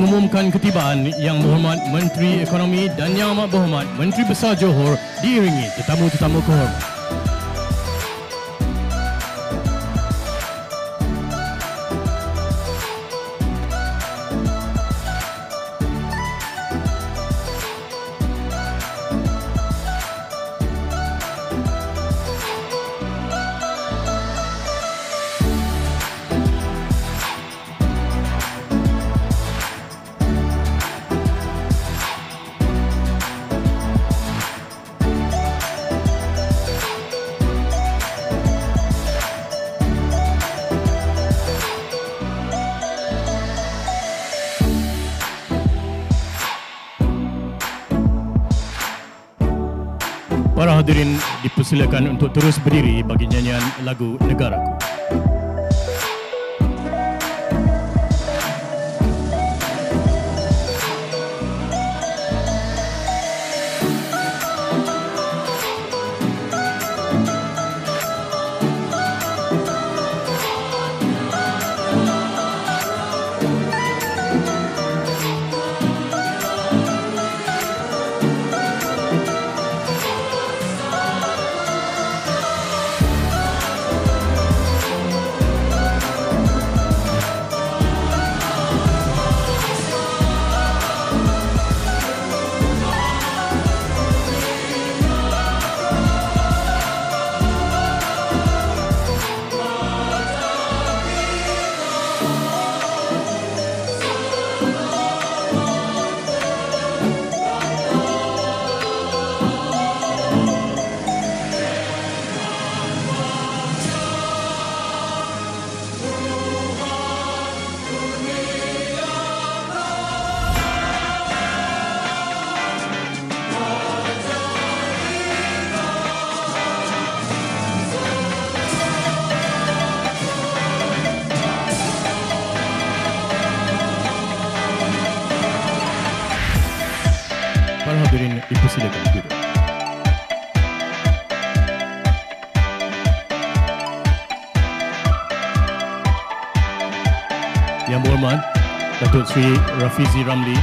mengumumkan ketibaan Yang Berhormat Menteri Ekonomi dan Yang Amat Berhormat Menteri Besar Johor diiringi tetamu-tetamu kehormat. Para hadirin dipersilakan untuk terus berdiri bagi nyanyian lagu Negaraku. Para hadirin dipersilakan duduk. Yang Berhormat Datuk Seri Rafizi Ramli,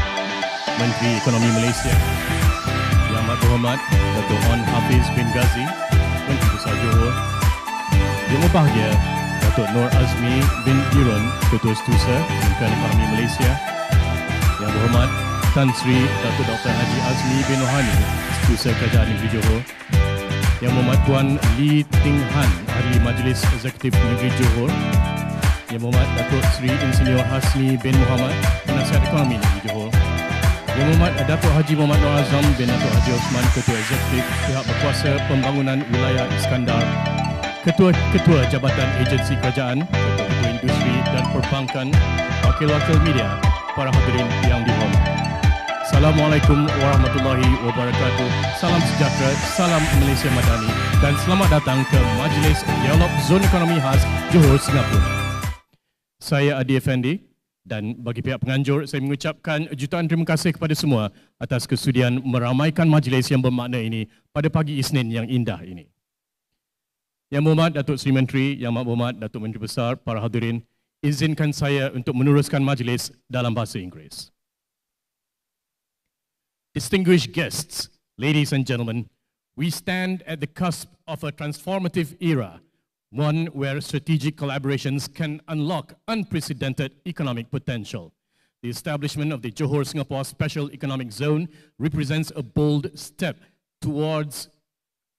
Menteri Ekonomi Malaysia. Yang Amat Berhormat Datuk Hafiz bin Ghazi, Menteri Besar Johor. Yang Berbahagia Datuk Nur Azmi bin Irun, Ketua Setiausaha Kementerian Ekonomi Malaysia. Yang Berhormat Tan Sri Datuk Dr. Haji Azmi bin Rohani, Setiausaha Kerajaan Negeri Johor. Yang Berhormat Tuan Lee Ting Han, Ahli Majlis Eksekutif Negeri Johor. Yang Berhormat Datuk Sri Insinyur Hasni bin Muhammad, Penasihat Ekonomi Negeri Johor. Yang Berhormat Datuk Haji Muhammad Nur Azam bin Datuk Haji Osman, Ketua Eksekutif Pihak Berkuasa Pembangunan Wilayah Iskandar, Ketua Jabatan Agensi Kerajaan, Ketua Industri dan Perbankan, Wakil-wakil media, para hadirin yang dihormati. Assalamualaikum warahmatullahi wabarakatuh. Salam sejahtera, salam Malaysia Madani dan selamat datang ke Majlis Dialog Zon Ekonomi Khas Johor, Singapura. Saya Adi Effendi dan bagi pihak penganjur saya mengucapkan jutaan terima kasih kepada semua atas kesudian meramaikan majlis yang bermakna ini pada pagi Isnin yang indah ini. Yang Berhormat Datuk Seri Menteri, Yang Amat Berhormat Datuk Menteri Besar, para hadirin, izinkan saya untuk meneruskan majlis dalam bahasa Inggeris. Distinguished guests, ladies and gentlemen, we stand at the cusp of a transformative era, one where strategic collaborations can unlock unprecedented economic potential. The establishment of the Johor-Singapore Special Economic Zone represents a bold step towards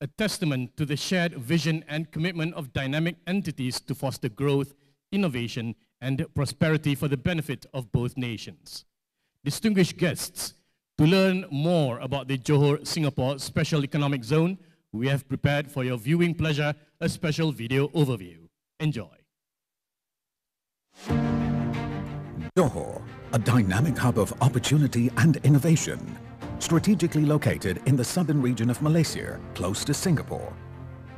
a testament to the shared vision and commitment of dynamic entities to foster growth, innovation, and prosperity for the benefit of both nations. Distinguished guests, to learn more about the Johor-Singapore Special Economic Zone, we have prepared for your viewing pleasure a special video overview. Enjoy. Johor, a dynamic hub of opportunity and innovation, strategically located in the southern region of Malaysia, close to Singapore.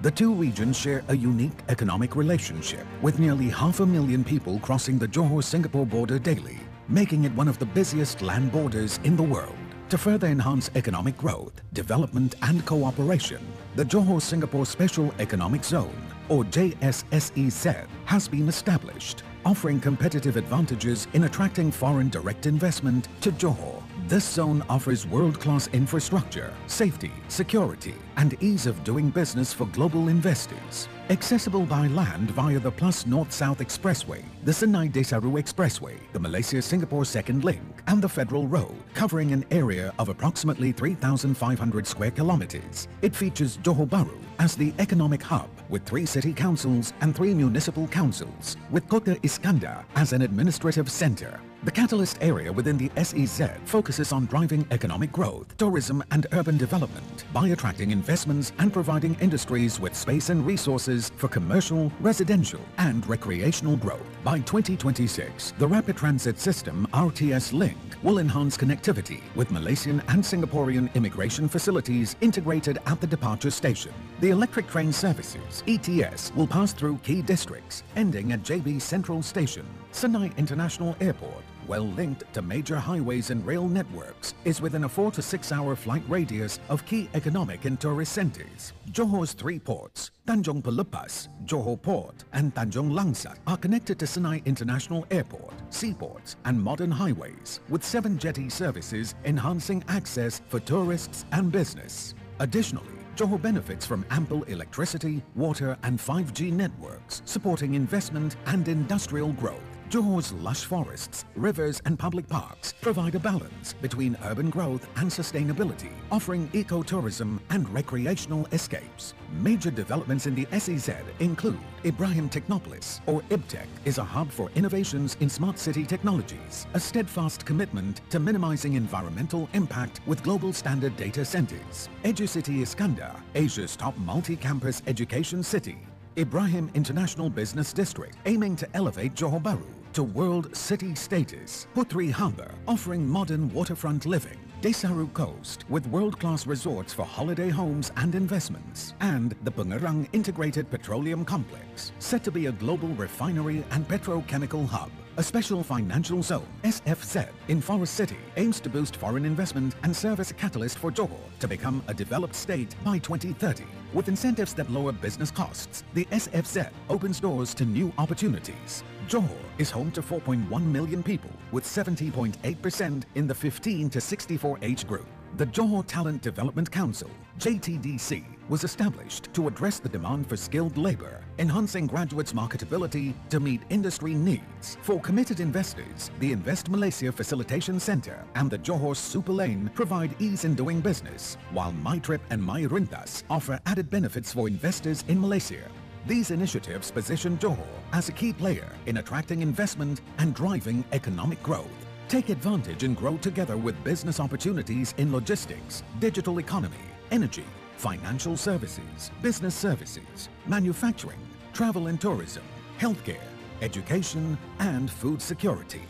The two regions share a unique economic relationship, with nearly 500,000 people crossing the Johor-Singapore border daily, making it one of the busiest land borders in the world. To further enhance economic growth, development and cooperation, the Johor-Singapore Special Economic Zone, or JS-SEZ, has been established. offering competitive advantages in attracting foreign direct investment to Johor. This zone offers world-class infrastructure, safety, security, and ease of doing business for global investors. Accessible by land via the Plus North-South Expressway, the Senai Desaru Expressway, the Malaysia-Singapore Second Link, and the Federal Road, covering an area of approximately 3,500 square kilometers. It features Johor Bahru as the economic hub, with 3 city councils and 3 municipal councils, with Kota Iskandar as an administrative center. The catalyst area within the SEZ focuses on driving economic growth, tourism and urban development by attracting investments and providing industries with space and resources for commercial, residential and recreational growth. By 2026, the Rapid Transit System RTS Link will enhance connectivity with Malaysian and Singaporean immigration facilities integrated at the departure station. The electric train services, ETS, will pass through key districts, ending at JB Central Station. Senai International Airport, well linked to major highways and rail networks, is within a 4 to 6 hour flight radius of key economic and tourist centres. Johor's 3 ports, Tanjung Pelepas, Johor Port and Tanjung Langsat, are connected to Senai International Airport, seaports and modern highways, with 7 jetty services enhancing access for tourists and business. Additionally, Johor benefits from ample electricity, water and 5G networks, supporting investment and industrial growth. Johor's lush forests, rivers and public parks provide a balance between urban growth and sustainability, offering ecotourism and recreational escapes. Major developments in the SEZ include Ibrahim Technopolis, or IBTEC, is a hub for innovations in smart city technologies, a steadfast commitment to minimizing environmental impact with global standard data centers. EduCity Iskandar, Asia's top multi-campus education city. Ibrahim International Business District, aiming to elevate Johor Bahru to world city status. Putri Harbour, offering modern waterfront living. Desaru Coast, with world-class resorts for holiday homes and investments. And the Pengerang Integrated Petroleum Complex, set to be a global refinery and petrochemical hub. A special financial zone, SFZ, in Forest City aims to boost foreign investment and serve as a catalyst for Johor to become a developed state by 2030. With incentives that lower business costs, the SFZ opens doors to new opportunities. Johor is home to 4.1 million people, with 70.8% in the 15 to 64 age group. The Johor Talent Development Council, JTDC, was established to address the demand for skilled labor, enhancing graduates' marketability to meet industry needs. For committed investors, the Invest Malaysia Facilitation Centre and the Johor Super Lane provide ease in doing business, while MyTrip and MyRintas offer added benefits for investors in Malaysia. These initiatives position Johor as a key player in attracting investment and driving economic growth. Take advantage and grow together with business opportunities in logistics, digital economy, energy, financial services, business services, manufacturing, travel and tourism, healthcare, education, and food security.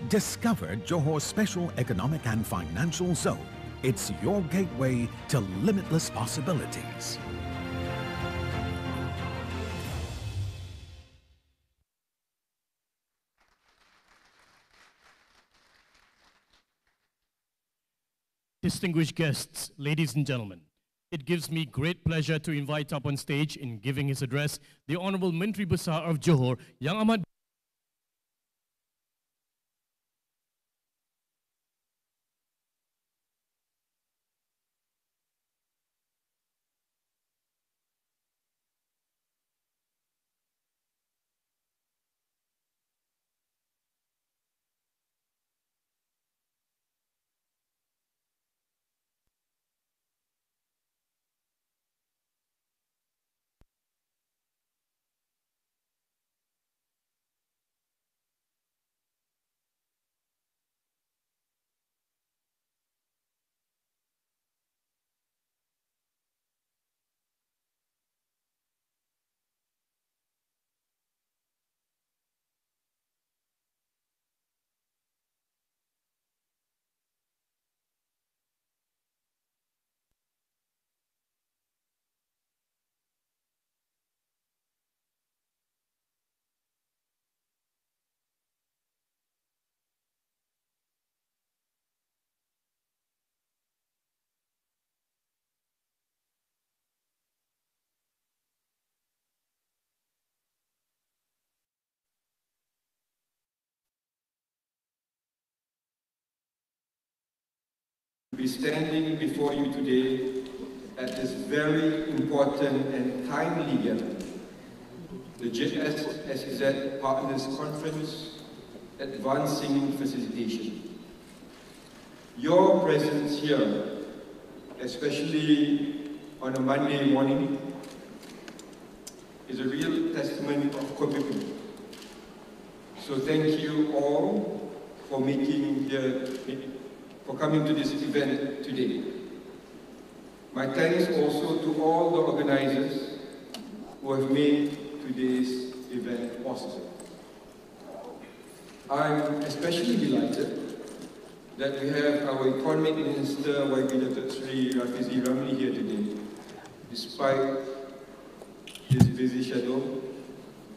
Discover Johor's special economic and financial zone. It's your gateway to limitless possibilities. Distinguished guests, ladies and gentlemen, it gives me great pleasure to invite up on stage in giving his address the Honorable Menteri Besar of Johor, Yang Amat be standing before you today at this very important and timely gathering, the JS-SEZ Partners Conference Advancing Facilitation. Your presence here, especially on a Monday morning, is a real testament of commitment. So thank you all for coming to this event today. My thanks also to all the organizers who have made today's event possible. I'm especially delighted that we have our Economic Minister, Datuk Seri Rafizi Ramli here today, despite his busy schedule,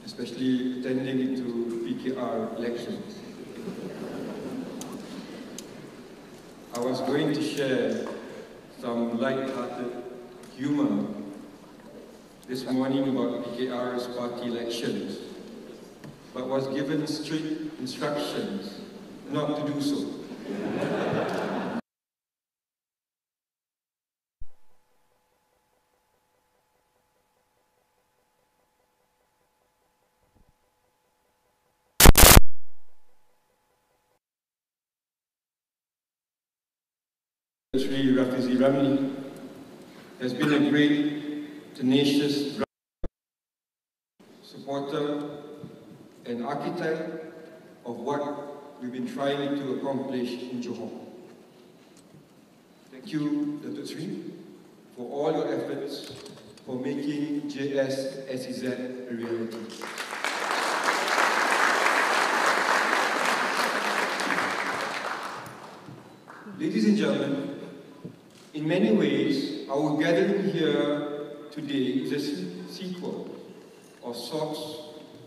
especially attending to PKR elections. I was going to share some light-hearted humor this morning about PKR's party elections, but was given strict instructions not to do so. Seri Rafizi Ramli has been a great, tenacious supporter and architect of what we've been trying to accomplish in Johor. Thank you, Datuk Seri, for all your efforts for making JS-SEZ a reality. Ladies and gentlemen, in many ways, our gathering here today is a sequel of sorts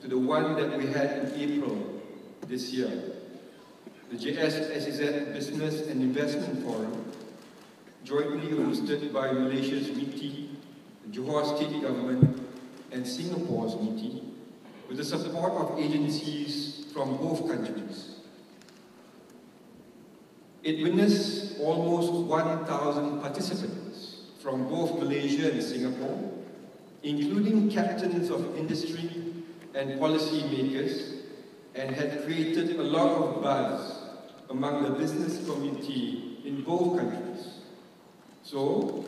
to the one that we had in April this year, the JS-SEZ Business and Investment Forum, jointly hosted by Malaysia's MITI, the Johor State Government, and Singapore's MITI, with the support of agencies from both countries. It witnessed almost 1,000 participants from both Malaysia and Singapore, including captains of industry and policy makers, and had created a lot of buzz among the business community in both countries. So,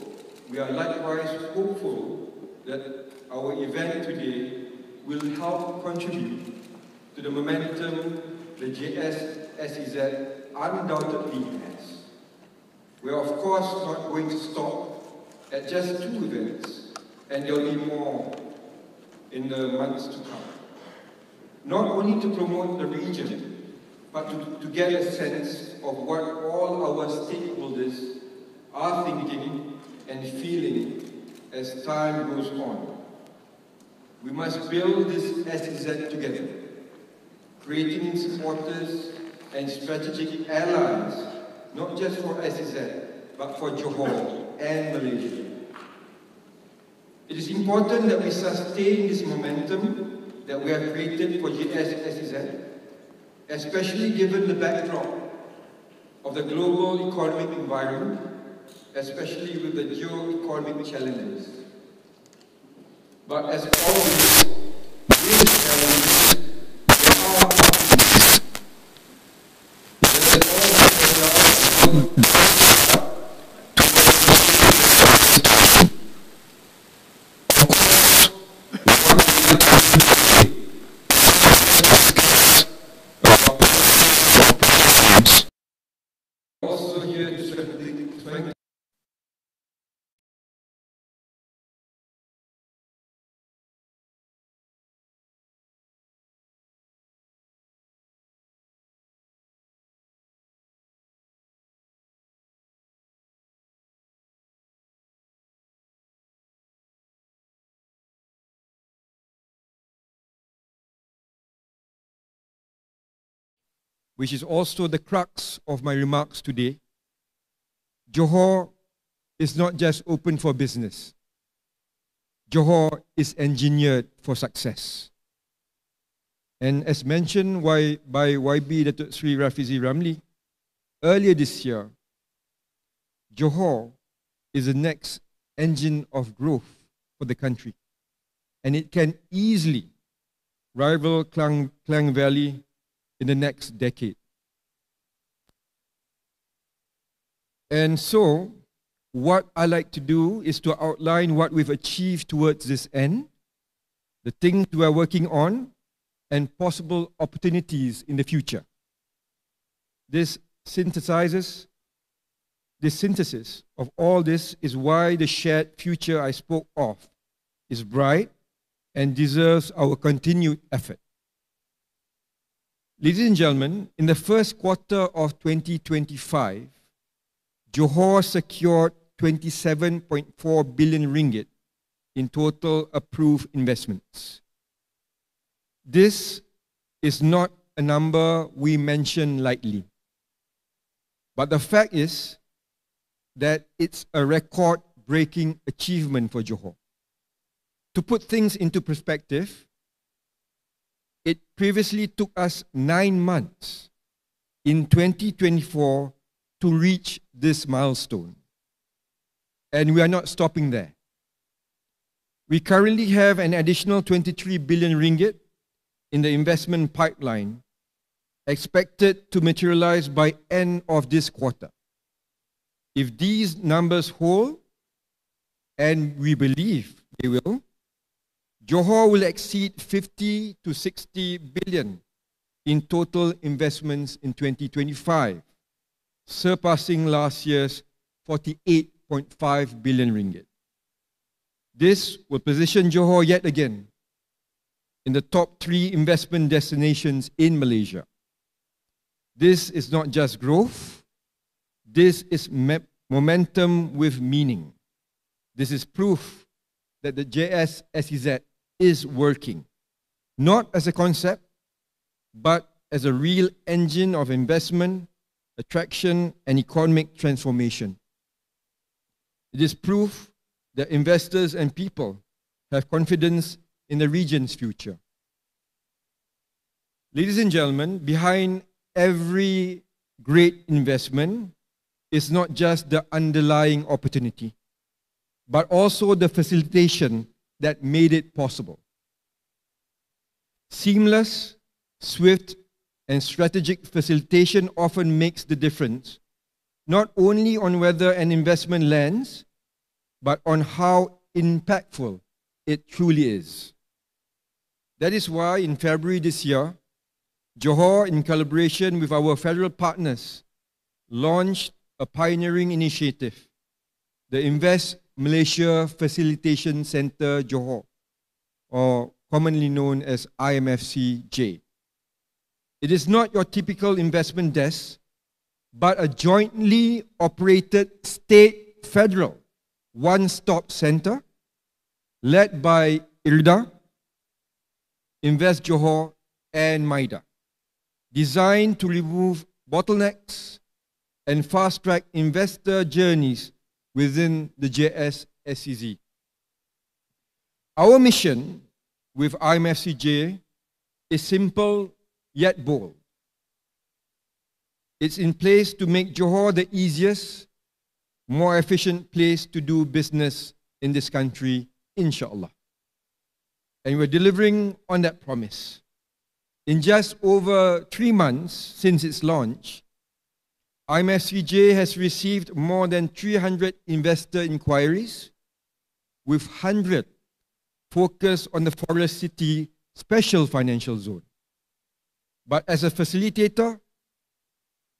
we are likewise hopeful that our event today will help contribute to the momentum the JS-SEZ undoubtedly has. We are of course not going to stop at just 2 events, and there will be more in the months to come. Not only to promote the region, but to get a sense of what all our stakeholders are thinking and feeling as time goes on. We must build this SEZ together, creating supporters and strategic allies, not just for SEZ, but for Johor and Malaysia. It is important that we sustain this momentum that we have created for JS-SEZ, especially given the backdrop of the global economic environment, especially with the geo-economic challenges. But as always, these challenges, there are opportunities. Also here to strengthen which is also the crux of my remarks today. Johor is not just open for business. Johor is engineered for success. And as mentioned by YB Datuk Seri Rafizi Ramli, earlier this year, Johor is the next engine of growth for the country, and it can easily rival Klang Valley in the next decade. And so, what I like to do is to outline what we've achieved towards this end, the things we are working on, and possible opportunities in the future. This synthesis of all this is why the shared future I spoke of is bright and deserves our continued effort. Ladies and gentlemen, in the first quarter of 2025, Johor secured 27.4 billion ringgit in total approved investments. This is not a number we mention lightly, but the fact is that it's a record-breaking achievement for Johor. To put things into perspective, it previously took us 9 months in 2024 to reach this milestone. And we are not stopping there. We currently have an additional 23 billion ringgit in the investment pipeline expected to materialize by end of this quarter. If these numbers hold, and we believe they will, Johor will exceed 50 to 60 billion in total investments in 2025, surpassing last year's 48.5 billion ringgit. This will position Johor yet again in the top 3 investment destinations in Malaysia. This is not just growth, this is momentum with meaning. This is proof that the JS-SEZ is working, not as a concept, but as a real engine of investment, attraction, and economic transformation. It is proof that investors and people have confidence in the region's future. Ladies and gentlemen, behind every great investment is not just the underlying opportunity, but also the facilitation that made it possible. Seamless, swift, and strategic facilitation often makes the difference, not only on whether an investment lands, but on how impactful it truly is. That is why in February this year, Johor, in collaboration with our federal partners, launched a pioneering initiative, the Invest Malaysia Facilitation Centre Johor, or commonly known as IMFCJ. It is not your typical investment desk, but a jointly operated state-federal one-stop center led by IRDA, Invest Johor, and MIDA, designed to remove bottlenecks and fast-track investor journeys within the JS-SEZ. Our mission with IMFCJ is simple yet bold. It's in place to make Johor the easiest, more efficient place to do business in this country, inshallah. And we're delivering on that promise. In just over 3 months since its launch, IMFCJ has received more than 300 investor inquiries, with 100 focused on the Forest City Special Financial Zone. But as a facilitator,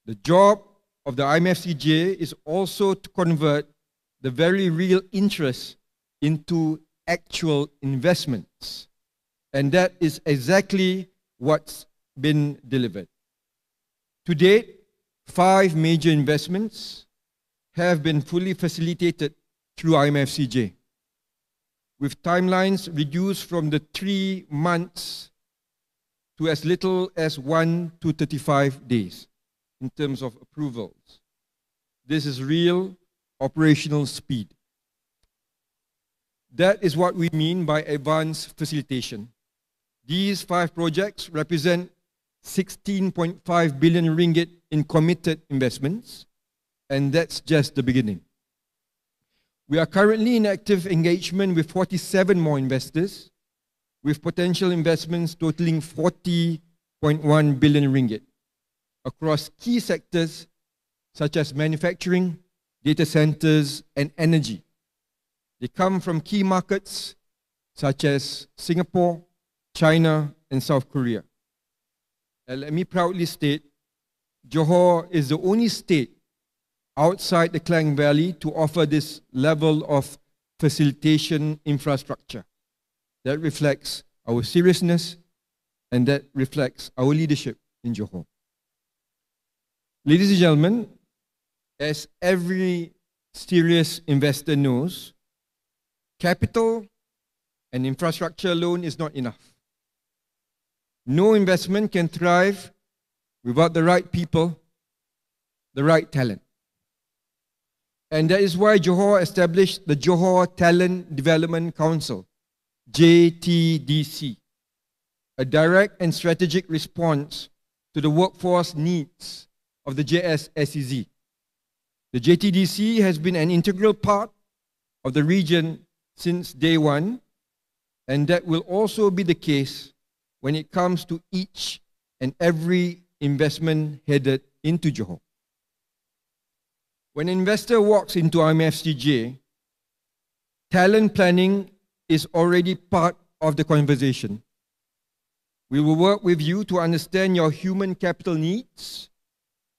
the job of the IMFCJ is also to convert the very real interest into actual investments. And that is exactly what's been delivered. To date, 5 major investments have been fully facilitated through IMFCJ, with timelines reduced from the 3 months to as little as 1 to 35 days in terms of approvals. This is real operational speed. That is what we mean by advanced facilitation. These 5 projects represent 16.5 billion ringgit in committed investments, and that's just the beginning. We are currently in active engagement with 47 more investors, with potential investments totaling 40.1 billion ringgit across key sectors such as manufacturing, data centers, and energy. They come from key markets such as Singapore, China, and South Korea. And let me proudly state, Johor is the only state outside the Klang Valley to offer this level of facilitation infrastructure. That reflects our seriousness and that reflects our leadership in Johor. Ladies and gentlemen, as every serious investor knows, capital and infrastructure alone is not enough. No investment can thrive without the right people, the right talent. And that is why Johor established the Johor Talent Development Council, JTDC, a direct and strategic response to the workforce needs of the JS-SEZ. The JTDC has been an integral part of the region since day one, and that will also be the case when it comes to each and every investment headed into Johor. When an investor walks into IMFCJ, talent planning is already part of the conversation. We will work with you to understand your human capital needs,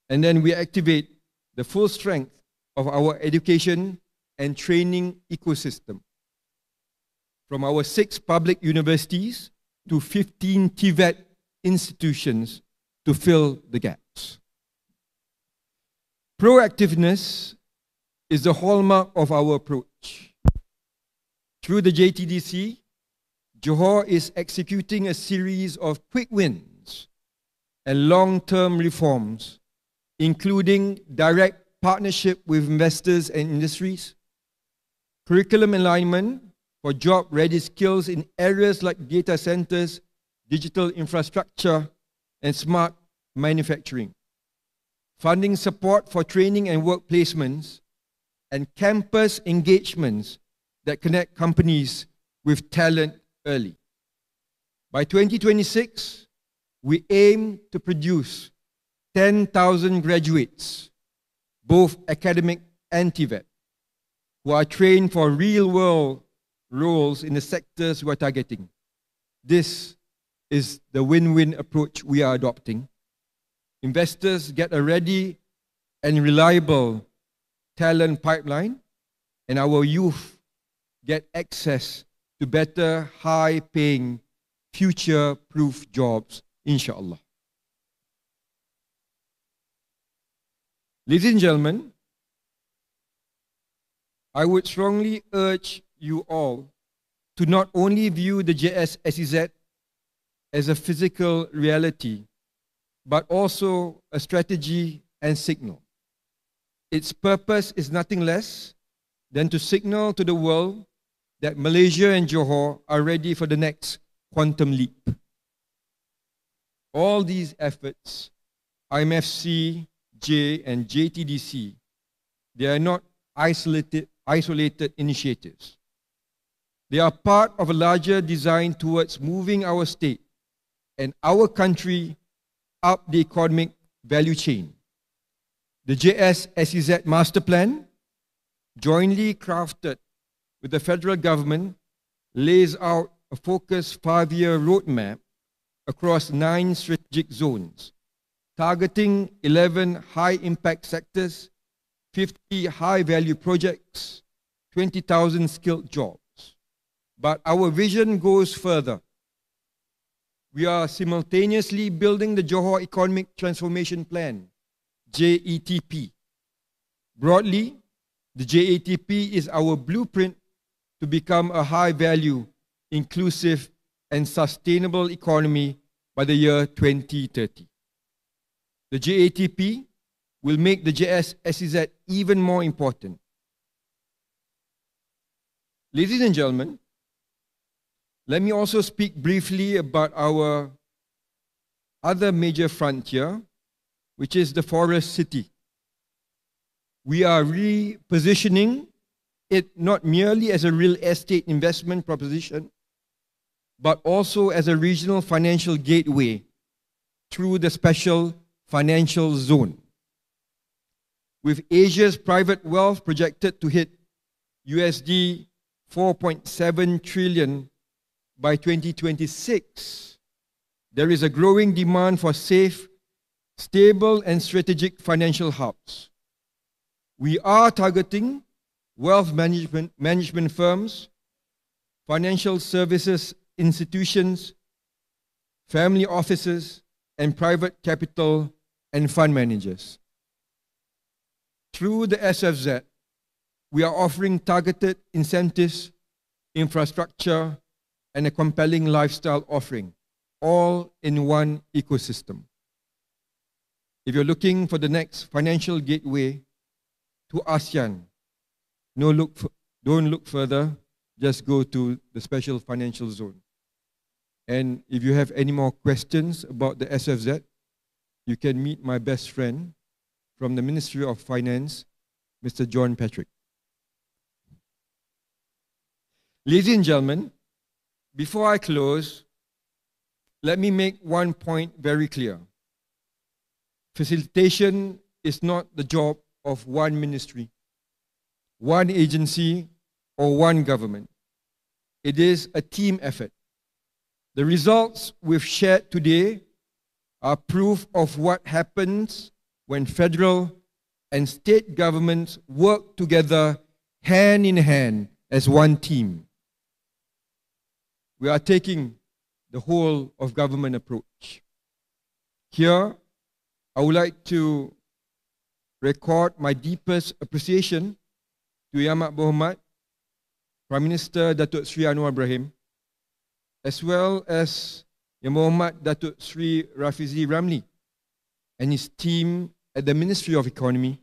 and then we activate the full strength of our education and training ecosystem. From our 6 public universities to 15 TVET institutions to fill the gaps. Proactiveness is the hallmark of our approach. Through the JTDC, Johor is executing a series of quick wins and long-term reforms, including direct partnership with investors and industries, curriculum alignment for job-ready skills in areas like data centers, digital infrastructure, and smart manufacturing, funding support for training and work placements, and campus engagements that connect companies with talent early. By 2026, we aim to produce 10,000 graduates, both academic and TVET, who are trained for real-world roles in the sectors we are targeting. This is the win-win approach we are adopting. Investors get a ready and reliable talent pipeline, and our youth get access to better, high-paying, future-proof jobs, inshallah. Ladies and gentlemen, I would strongly urge you all to not only view the JS-SEZ as a physical reality, but also a strategy and signal. Its purpose is nothing less than to signal to the world that Malaysia and Johor are ready for the next quantum leap. All these efforts, IMFC, J and JTDC, they are not isolated initiatives. They are part of a larger design towards moving our state and our country up the economic value chain. The JS-SEZ Master Plan, jointly crafted with the federal government, lays out a focused 5-year roadmap across 9 strategic zones, targeting 11 high-impact sectors, 50 high-value projects, 20,000 skilled jobs. But our vision goes further. We are simultaneously building the Johor Economic Transformation Plan, JETP. Broadly, the JETP is our blueprint to become a high-value, inclusive, and sustainable economy by the year 2030. The JETP will make the JS-SEZ even more important. Ladies and gentlemen, let me also speak briefly about our other major frontier, which is the forest city. we are repositioning it not merely as a real estate investment proposition, but also as a regional financial gateway through the special financial zone. With Asia's private wealth projected to hit USD 4.7 trillion by 2026, there is a growing demand for safe, stable, and strategic financial hubs. We are targeting wealth management firms, financial services institutions, family offices, and private capital and fund managers. Through the SFZ, we are offering targeted incentives, infrastructure, and a compelling lifestyle offering, all in one ecosystem. If you're looking for the next financial gateway to ASEAN, don't look further, just go to the special financial zone. And if you have any more questions about the SFZ, you can meet my best friend from the Ministry of Finance, Mr. John Patrick. Ladies and gentlemen, before I close, let me make one point very clear. Facilitation is not the job of one ministry, one agency, or one government. It is a team effort. The results we've shared today are proof of what happens when federal and state governments work together hand in hand as one team. We are taking the whole of government approach. Here, I would like to record my deepest appreciation to Yang Amat Berhormat Prime Minister Datuk Seri Anwar Ibrahim, as well as Yang Berhormat Datuk Seri Rafizi Ramli and his team at the Ministry of Economy,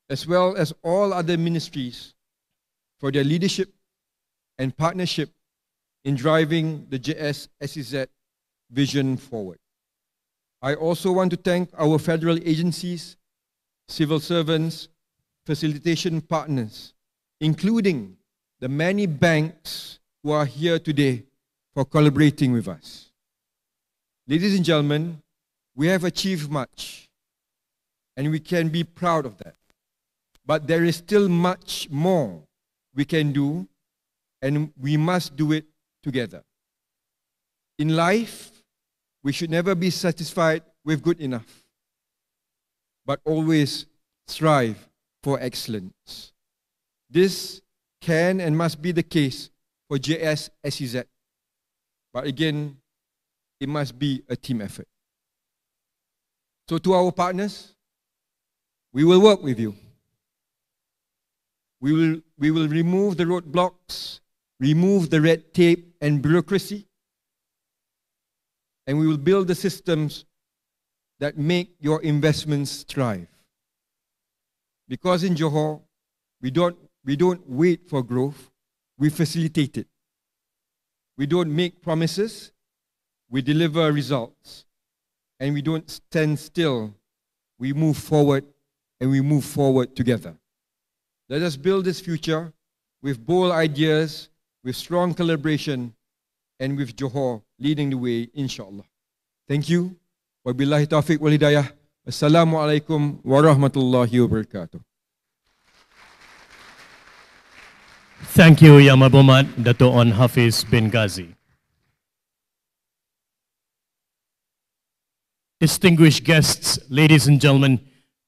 as well as all other ministries for their leadership and partnership in driving the JS-SEZ vision forward. I also want to thank our federal agencies, civil servants, facilitation partners, including the many banks who are here today for collaborating with us. Ladies and gentlemen, we have achieved much, and we can be proud of that. But there is still much more we can do, and we must do it together. In life, we should never be satisfied with good enough, but always strive for excellence. This can and must be the case for JS-SEZ. But again, it must be a team effort. So to our partners, we will work with you. We will remove the roadblocks, remove the red tape and bureaucracy, and we will build the systems that make your investments thrive. Because in Johor, we don't wait for growth, we facilitate it. We don't make promises, we deliver results. And we don't stand still, we move forward, and we move forward together. Let us build this future with bold ideas, with strong collaboration, and with Johor leading the way, inshallah. Thank you. Wabillahi taufiq wal hidayah. Assalamualaikum warahmatullahi wabarakatuh. Thank you, Yang Amat Berhormat Datuk On Hafiz bin Ghazi. Distinguished guests, ladies and gentlemen,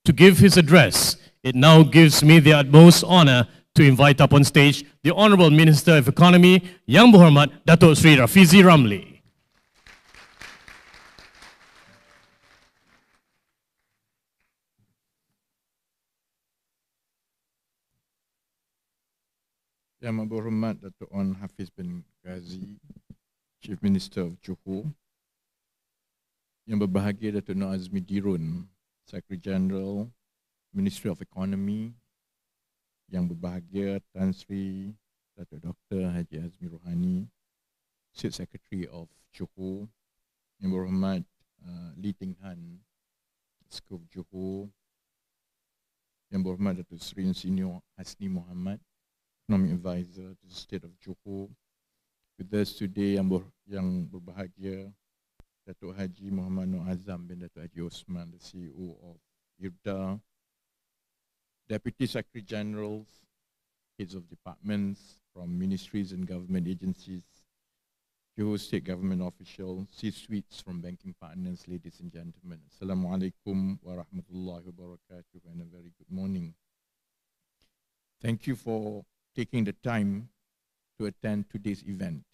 to give his address, it now gives me the utmost honor to invite up on stage the Honourable Minister of Economy, Yang Berhormat Datuk Seri Rafizi Ramli. Yang Amat Berhormat Datuk On Hafiz bin Ghazi, Chief Minister of Johor, Yang berbahagia Datuk Nur Azmi Dirun, Secretary General, Ministry of Economy, Yang berbahagia Tan Sri Datuk Dr. Haji Azmi Rohani, State Secretary of Johor, Yang berhormat Lee Ting Han, School of Johor, Yang Berhormat Datuk Seri Senior Hasni Muhammad, Economic Advisor to the State of Johor. With us today yang berbahagia Datuk Haji Muhammad Nur Azam bin Datuk Haji Osman, the CEO of IRDA, Deputy Secretary Generals, heads of departments from ministries and government agencies, Johor State Government officials, C-suites from banking partners, ladies and gentlemen. Assalamualaikum warahmatullahi wabarakatuh and a very good morning. Thank you for taking the time to attend today's event.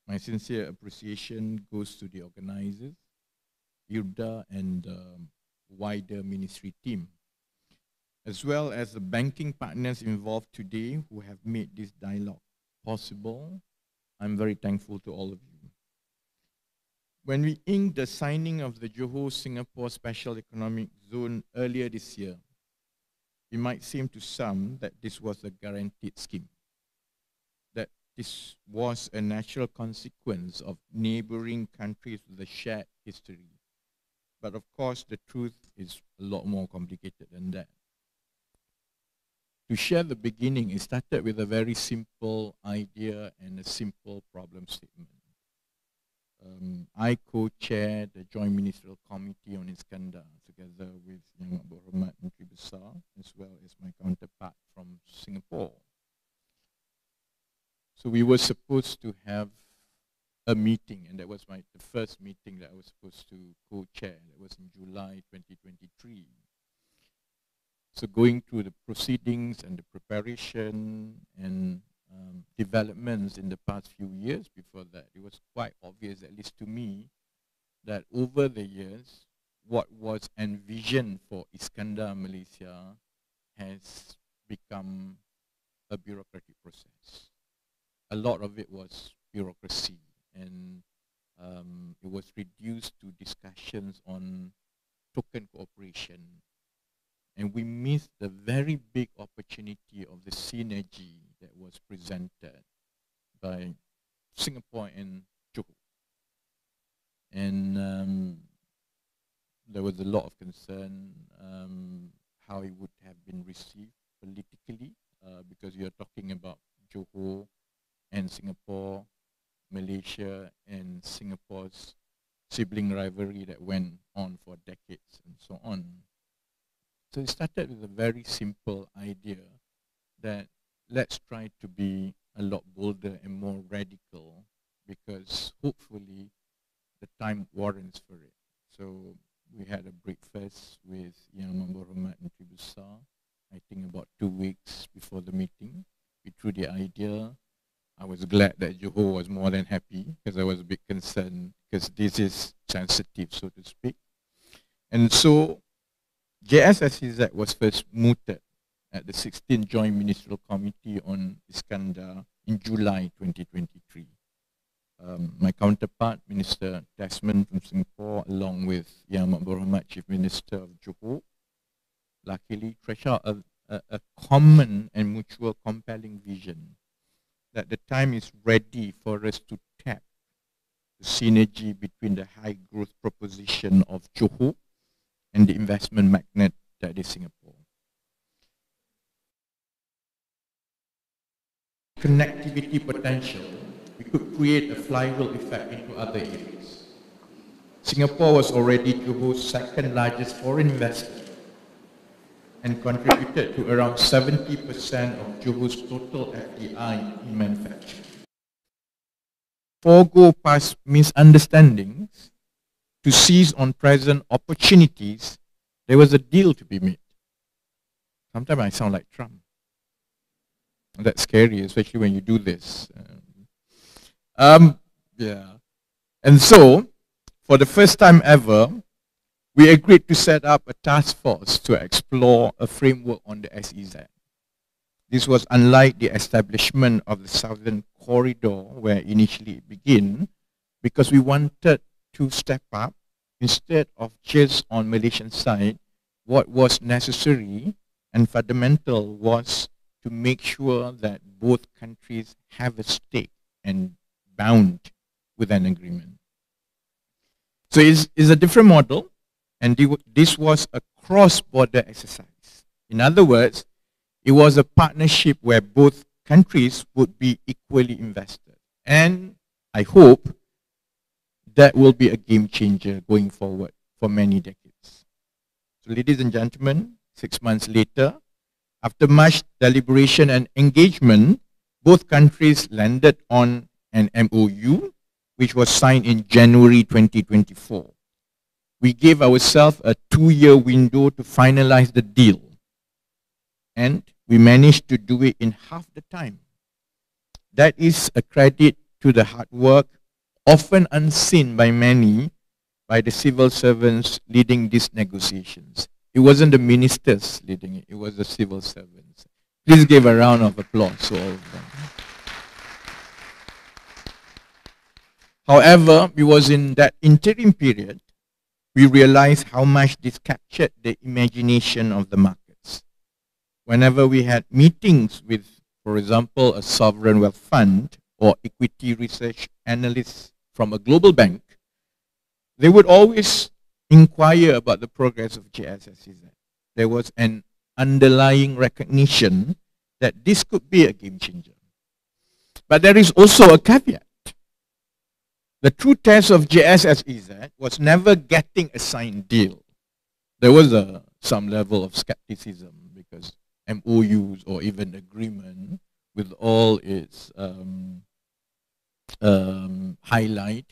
My sincere appreciation goes to the organizers, IRDA and the wider ministry team, as well as the banking partners involved today who have made this dialogue possible. I'm very thankful to all of you. When we inked the signing of the Johor-Singapore Special Economic Zone earlier this year, it might seem to some that this was a guaranteed scheme, that this was a natural consequence of neighboring countries with a shared history. But of course, the truth is a lot more complicated than that. To share the beginning, it started with a very simple idea and a simple problem statement. I co-chaired the Joint Ministerial Committee on Iskandar together with Yang Berhormat Menteri Besar, as well as my counterpart from Singapore. So we were supposed to have a meeting, and that was the first meeting that I was supposed to co-chair. That was in July 2023. So going through the proceedings and the preparation and developments in the past few years before that, it was quite obvious, at least to me, that over the years, what was envisioned for Iskandar Malaysia has become a bureaucratic process. A lot of it was bureaucracy, and it was reduced to discussions on token cooperation. And we missed the very big opportunity of the synergy that was presented by Singapore and Johor. And there was a lot of concern how it would have been received politically, because you're talking about Johor and Singapore, Malaysia and Singapore's sibling rivalry that went on for decades and so on. So it started with a very simple idea that let's try to be a lot bolder and more radical, because hopefully the time warrants for it. So we had a breakfast with Yang Berhormat Menteri Besar, I think about 2 weeks before the meeting. We threw the idea. I was glad that Johor was more than happy, because I was a bit concerned, because this is sensitive, so to speak. And so JS-SEZ was first mooted at the 16th Joint Ministerial Committee on Iskandar in July 2023. My counterpart, Minister Desmond from Singapore, along with Yang Berhormat Chief Minister of Johor, luckily trashed out a common and mutual compelling vision that the time is ready for us to tap the synergy between the high growth proposition of Johor and the investment magnet that is Singapore. Connectivity potential, we could create a flywheel effect into other areas. Singapore was already Johor's second largest foreign investor and contributed to around 70% of Johor's total FDI in manufacturing. Forgo past misunderstandings to seize on present opportunities, there was a deal to be made. Sometimes I sound like Trump. That's scary, especially when you do this. Yeah. And so, for the first time ever, we agreed to set up a task force to explore a framework on the SEZ. This was unlike the establishment of the Southern Corridor, where initially it began, because we wanted to step up, instead of just on Malaysian side, what was necessary and fundamental was to make sure that both countries have a stake and bound with an agreement. So it's a different model, and this was a cross-border exercise In other words, it was a partnership where both countries would be equally invested. And I hope that will be a game changer going forward for many decades. So ladies and gentlemen, 6 months later, after much deliberation and engagement, both countries landed on an MOU, which was signed in January 2024. We gave ourselves a 2-year window to finalize the deal. And we managed to do it in half the time. That is a credit to the hard work, often unseen by many, by the civil servants leading these negotiations. It wasn't the ministers leading it, it was the civil servants. Please give a round of applause to all of them. However, it was in that interim period, we realized how much this captured the imagination of the markets. Whenever we had meetings with, for example, a sovereign wealth fund or equity research analysts from a global bank, they would always inquire about the progress of JS-SEZ. There was an underlying recognition that this could be a game changer. But there is also a caveat. The true test of JS-SEZ was never getting a signed deal. There was some level of skepticism because MOUs or even agreement with all its highlight,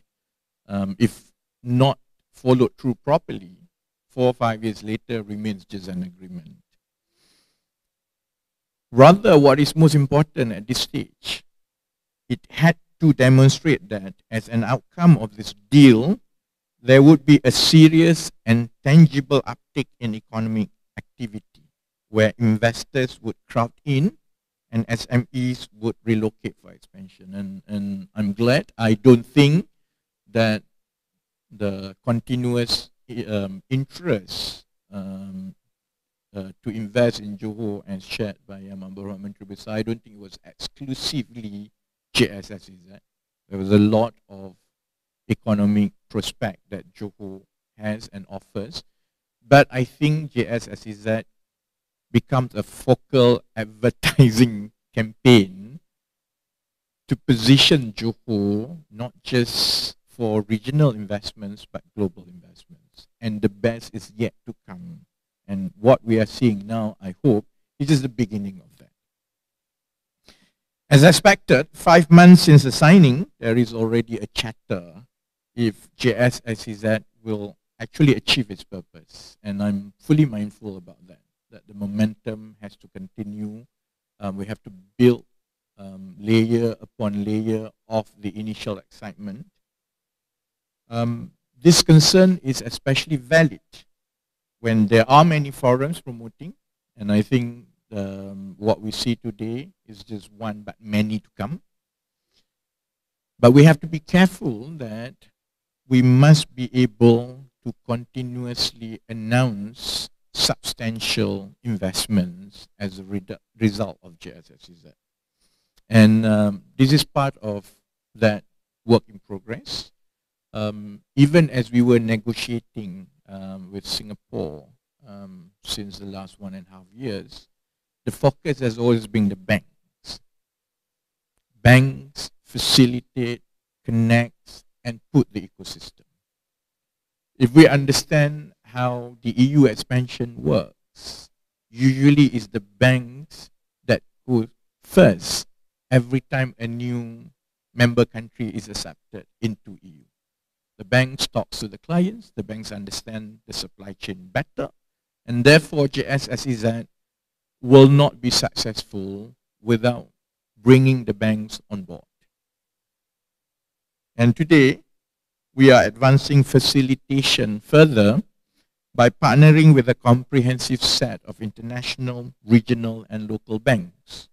if not followed through properly, 4 or 5 years later remains just an agreement. Rather, what is most important at this stage, it had to demonstrate that as an outcome of this deal, there would be a serious and tangible uptick in economic activity where investors would crowd in and SMEs would relocate for expansion. And I'm glad. I don't think that the continuous interest to invest in Johor as shared by Menteri Besar, I don't think it was exclusively JS-SEZ. There was a lot of economic prospect that Johor has and offers. But I think JS-SEZ becomes a focal advertising campaign to position Johor not just for regional investments but global investments. And the best is yet to come. And what we are seeing now, I hope, is just the beginning of that. As expected, 5 months since the signing, there is already a chatter if JS-SEZ will actually achieve its purpose. And I'm fully mindful about that the momentum has to continue. We have to build layer upon layer of the initial excitement. This concern is especially valid when there are many forums promoting, and I think what we see today is just one, but many to come. But we have to be careful that we must be able to continuously announce substantial investments as a result of JS-SEZ. And this is part of that work in progress. Even as we were negotiating with Singapore since the last 1.5 years, the focus has always been the banks. Banks facilitate, connect, and put the ecosystem. If we understand how the EU expansion works, usually it's the banks that go first every time a new member country is accepted into EU. The banks talk to the clients, the banks understand the supply chain better, and therefore JS-SEZ will not be successful without bringing the banks on board. And today, we are advancing facilitation further by partnering with a comprehensive set of international, regional, and local banks.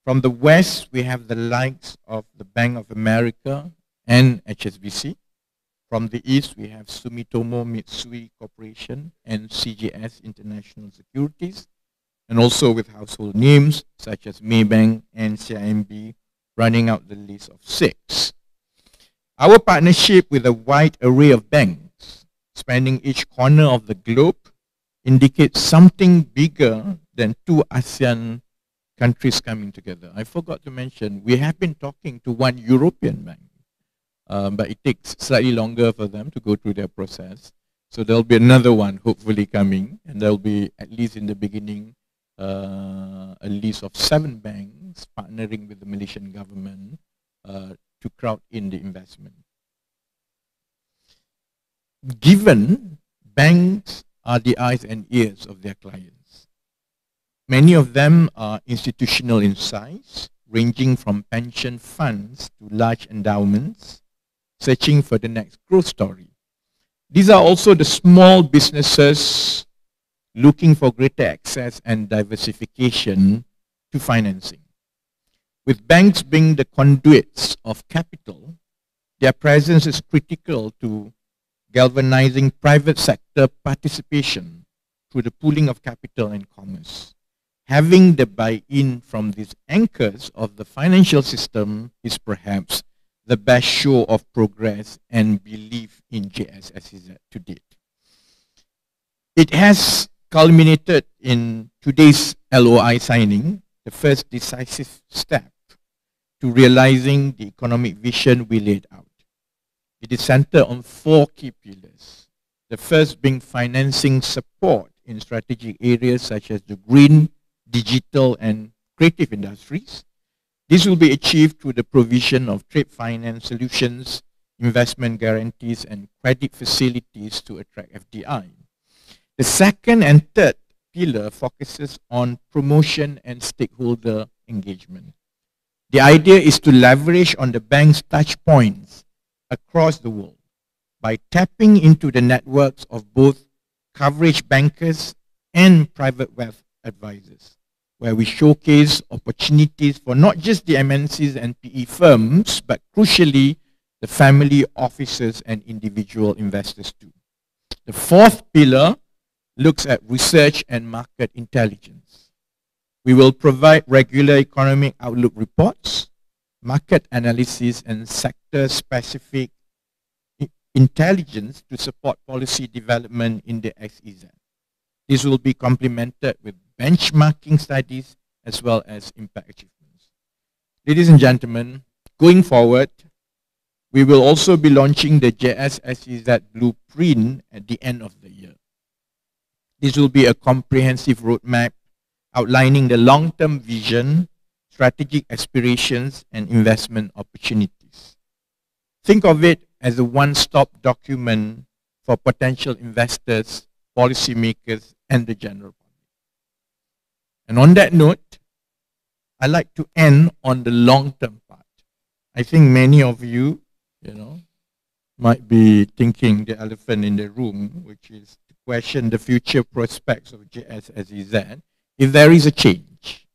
From the west, we have the likes of the Bank of America and HSBC. From the east, we have Sumitomo Mitsui Corporation and CGS International Securities, and also with household names such as Maybank and CIMB, running out the list of 6. Our partnership with a wide array of banks, spanning each corner of the globe, indicates something bigger than two ASEAN countries coming together. I forgot to mention, we have been talking to one European bank, but it takes slightly longer for them to go through their process. So there'll be another one hopefully coming, and there'll be, at least in the beginning, a list of 7 banks partnering with the Malaysian government to crowd in the investment. Given banks are the eyes and ears of their clients, many of them are institutional in size, ranging from pension funds to large endowments, searching for the next growth story. These are also the small businesses looking for greater access and diversification to financing. With banks being the conduits of capital, their presence is critical to galvanizing private sector participation through the pooling of capital and commerce. Having the buy-in from these anchors of the financial system is perhaps the best show of progress and belief in JS-SEZ to date. It has culminated in today's LOI signing, the first decisive step to realizing the economic vision we laid out. It is centered on 4 key pillars. The first being financing support in strategic areas such as the green, digital and creative industries. This will be achieved through the provision of trade finance solutions, investment guarantees and credit facilities to attract FDI. The second and third pillar focuses on promotion and stakeholder engagement. The idea is to leverage on the bank's touch points across the world by tapping into the networks of both coverage bankers and private wealth advisors, where we showcase opportunities for not just the MNCs and PE firms, but crucially, the family offices and individual investors too. The fourth pillar looks at research and market intelligence. We will provide regular economic outlook reports, market analysis and sector-specific intelligence to support policy development in the SEZ. This will be complemented with benchmarking studies as well as impact achievements. Ladies and gentlemen, going forward, we will also be launching the JS-SEZ blueprint at the end of the year. This will be a comprehensive roadmap outlining the long-term vision, strategic aspirations, and investment opportunities. Think of it as a one-stop document for potential investors, policymakers, and the general public. And on that note, I like to end on the long-term part. I think many of you, might be thinking the elephant in the room, which is to question the future prospects of JS-SEZ if there is a change.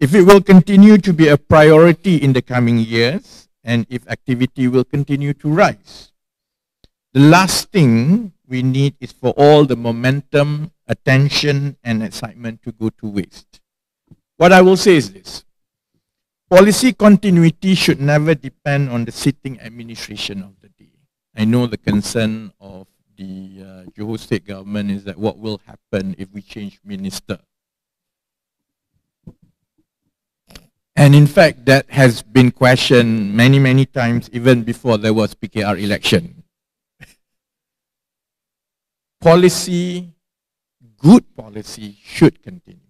If it will continue to be a priority in the coming years, and if activity will continue to rise. The last thing we need is for all the momentum, attention, and excitement to go to waste. What I will say is this. Policy continuity should never depend on the sitting administration of the day. I know the concern of the Johor state government is that what will happen if we change minister. And in fact, that has been questioned many, many times even before there was PKR election. Policy, good policy should continue.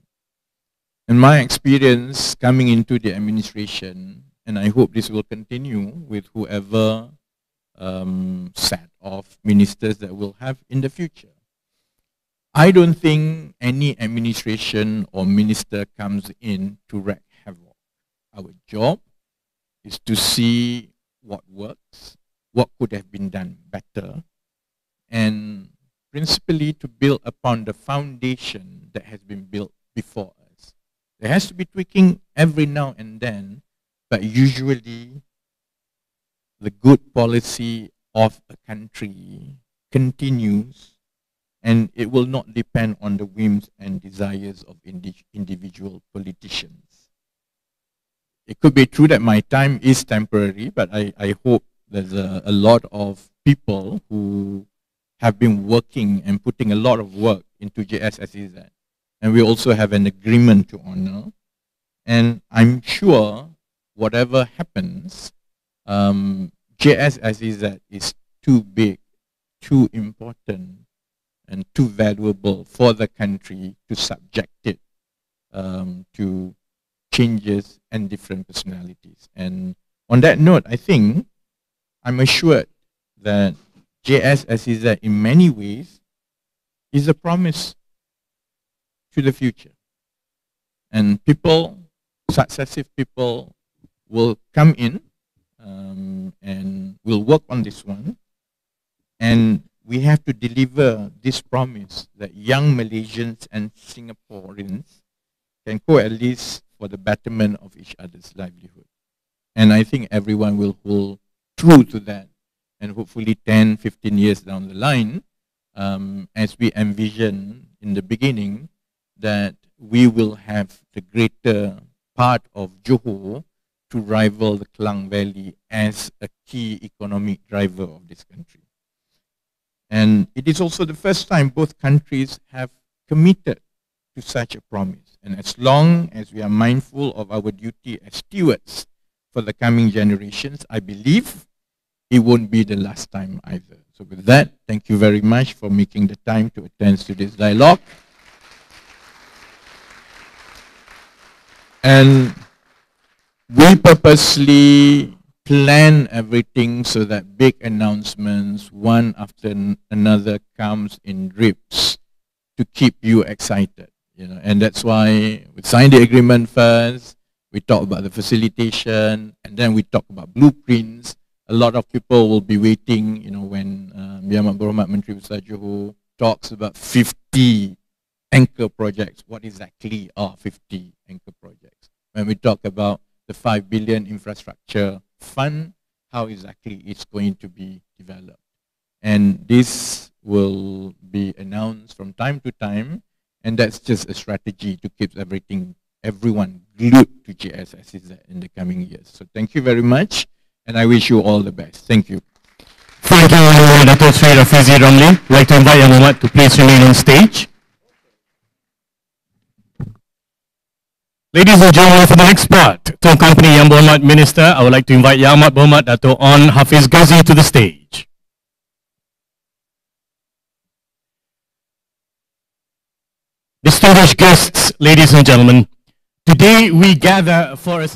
In my experience coming into the administration, and I hope this will continue with whoever set of ministers that we'll have in the future. I don't think any administration or minister comes in to wreak havoc. Our job is to see what works, what could have been done better, and principally to build upon the foundation that has been built before us. There has to be tweaking every now and then, but usually the good policy of a country continues, and it will not depend on the whims and desires of individual politicians. It could be true that my time is temporary, but I hope there's a lot of people who have been working and putting a lot of work into JS-SEZ. And we also have an agreement to honor. And I'm sure whatever happens, JS-SEZ is too big, too important, and too valuable for the country to subject it to changes and different personalities. And on that note, I think I'm assured that JS-SEZ in many ways is a promise to the future. And people, successive people, will come in and will work on this one. And we have to deliver this promise that young Malaysians and Singaporeans can coalesce for the betterment of each other's livelihood. And I think everyone will hold true to that. And hopefully 10, 15 years down the line, as we envision in the beginning, that we will have the greater part of Johor to rival the Klang Valley as a key economic driver of this country. And it is also the first time both countries have committed to such a promise. And as long as we are mindful of our duty as stewards for the coming generations, I believe it won't be the last time either. So with that, thank you very much for making the time to attend to this dialogue. And we purposely plan everything so that big announcements, one after another, comes in drips to keep you excited. You know, and that's why we signed the agreement first, we talk about the facilitation, and then we talk about blueprints. A lot of people will be waiting, you know, when Yang Berhormat Menteri Besar Johor talks about 50 anchor projects. What exactly are 50 anchor projects? When we talk about the 5 billion infrastructure fund, how exactly it's going to be developed. And this will be announced from time to time, and that's just a strategy to keep everyone glued to JS-SEZ in the coming years. So thank you very much, and I wish you all the best. Thank you. Thank you, Datuk Seri Rafizi Ramli. I'd like to invite Yang Berhormat to please remain on stage. Ladies and gentlemen, for the next part, to accompany Yang Berhormat Minister, I would like to invite Yang Amat Berhormat Datuk Hafiz Ghazi to the stage. Distinguished guests, ladies and gentlemen, today we gather for a